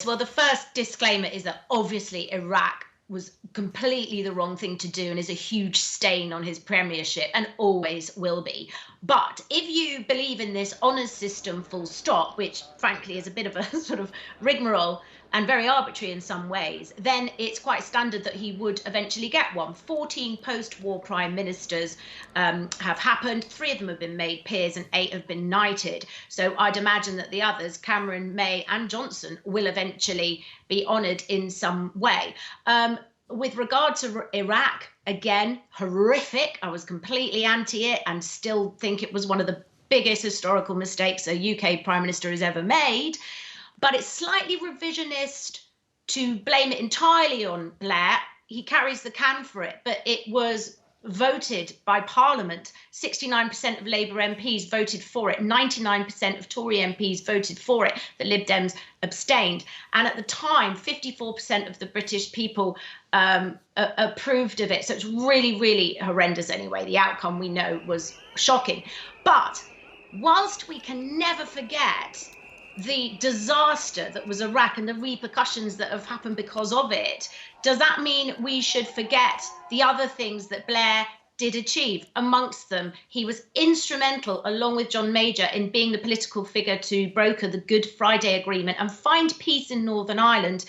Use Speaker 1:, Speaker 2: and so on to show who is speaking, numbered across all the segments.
Speaker 1: Well, the first disclaimer is that obviously Iraq was completely the wrong thing to do and is a huge stain on his premiership and always will be. But if you believe in this honours system full stop, which frankly is a bit of a sort of rigmarole and very arbitrary in some ways, then it's quite standard that he would eventually get one. 14 post-war prime ministers have happened. 3 of them have been made peers and 8 have been knighted. So I'd imagine that the others, Cameron, May and Johnson, will eventually be honoured in some way. With regard to Iraq, again, horrific. I was completely anti it and still think it was one of the biggest historical mistakes a UK Prime Minister has ever made. But it's slightly revisionist to blame it entirely on Blair. He carries the can for it, but it was voted by Parliament. 69% of Labour MPs voted for it. 99% of Tory MPs voted for it. The Lib Dems abstained. And at the time, 54% of the British people approved of it. So it's really, really horrendous anyway. The outcome, we know, was shocking. But whilst we can never forget the disaster that was Iraq and the repercussions that have happened because of it, does that mean we should forget the other things that Blair did achieve? Amongst them, he was instrumental, along with John Major, in being the political figure to broker the Good Friday Agreement and find peace in Northern Ireland.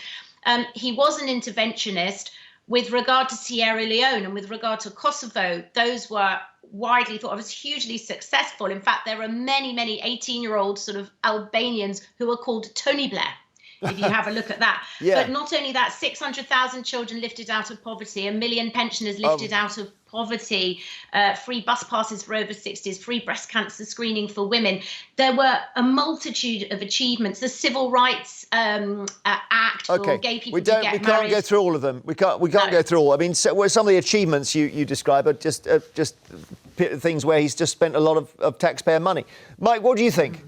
Speaker 1: He was an interventionist. With regard to Sierra Leone and with regard to Kosovo, those were widely thought of as hugely successful. In fact, there are many, many 18-year-old sort of Albanians who are called Tony Blair, if you have a look at that.
Speaker 2: Yeah.
Speaker 1: But not only that, 600,000 children lifted out of poverty, 1 million pensioners lifted out of poverty, free bus passes for over 60s, free breast cancer screening for women. There were a multitude of achievements. The Civil Rights Act for gay people to get married.
Speaker 2: We can't go through all of them. We can't go through all. I mean, so, some of the achievements you describe are just things where he's just spent a lot of taxpayer money. Mike, what do you think?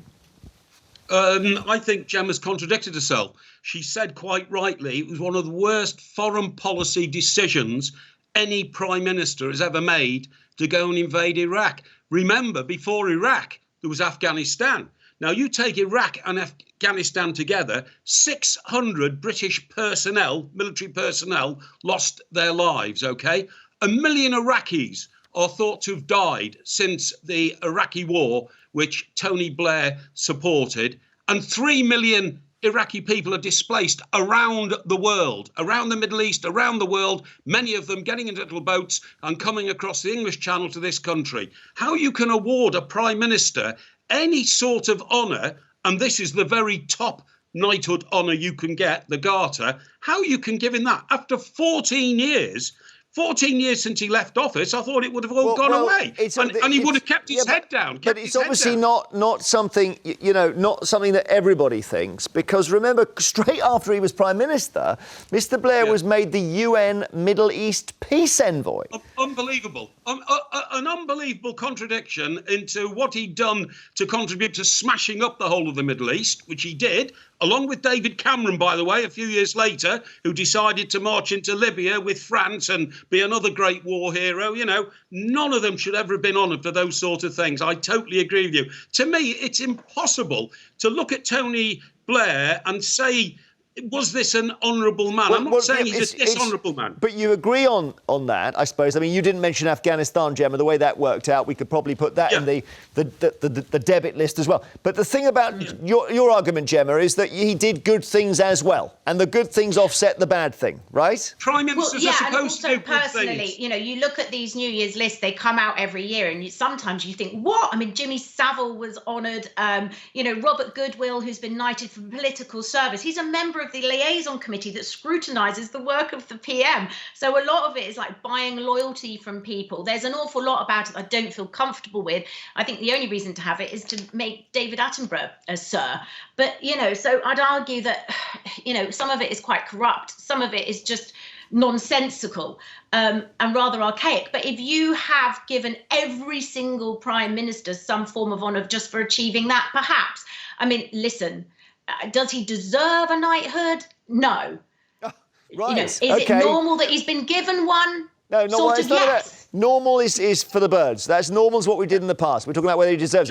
Speaker 3: I think Gemma's contradicted herself. She said quite rightly it was one of the worst foreign policy decisions any prime minister has ever made to go and invade Iraq. Remember, before Iraq, there was Afghanistan. Now, you take Iraq and Afghanistan together, 600 British personnel, military personnel, lost their lives, OK? 1 million Iraqis are thought to have died since the Iraqi war, which Tony Blair supported, and 3 million Iraqi people are displaced around the world, around the Middle East, around the world, many of them getting into little boats and coming across the English Channel to this country. How you can award a prime minister any sort of honour, and this is the very top knighthood honour you can get, the Garter, how you can give him that after 14 years. 14 years since he left office, I thought it would have all gone away. And he would have kept his head down.
Speaker 2: But it's obviously not something, not something that everybody thinks. Because remember, straight after he was Prime Minister, Mr. Blair was made the UN Middle East Peace Envoy.
Speaker 3: Unbelievable. An unbelievable contradiction into what he'd done to contribute to smashing up the whole of the Middle East, which he did, along with David Cameron, by the way, a few years later, who decided to march into Libya with France and be another great war hero. None of them should ever have been honoured for those sort of things. I totally agree with you. To me, it's impossible to look at Tony Blair and say, was this an honourable man? I'm not saying he's a dishonourable man.
Speaker 2: But you agree on that, I suppose. I mean, you didn't mention Afghanistan, Gemma. The way that worked out, we could probably put that in the debit list as well. But the thing about your argument, Gemma, is that he did good things as well. And the good things offset the bad thing, right?
Speaker 3: Prime Ministers are supposed to do good
Speaker 1: personally,
Speaker 3: things.
Speaker 1: You look at these New Year's lists, they come out every year, and sometimes you think, what? I mean, Jimmy Savile was honoured. Robert Goodwill, who's been knighted for political service. He's a member of the liaison committee that scrutinises the work of the PM. So a lot of it is like buying loyalty from people. There's an awful lot about it I don't feel comfortable with. I think the only reason to have it is to make David Attenborough a Sir. But, so I'd argue that, some of it is quite corrupt. Some of it is just nonsensical and rather archaic. But if you have given every single prime minister some form of honour just for achieving that, perhaps, listen, does he deserve a knighthood? No.
Speaker 2: Right.
Speaker 1: Is it normal that he's been given one?
Speaker 2: No,
Speaker 1: sort of,
Speaker 2: not
Speaker 1: yes.
Speaker 2: Normal is for the birds. That's normal is what we did in the past. We're talking about whether he deserves it.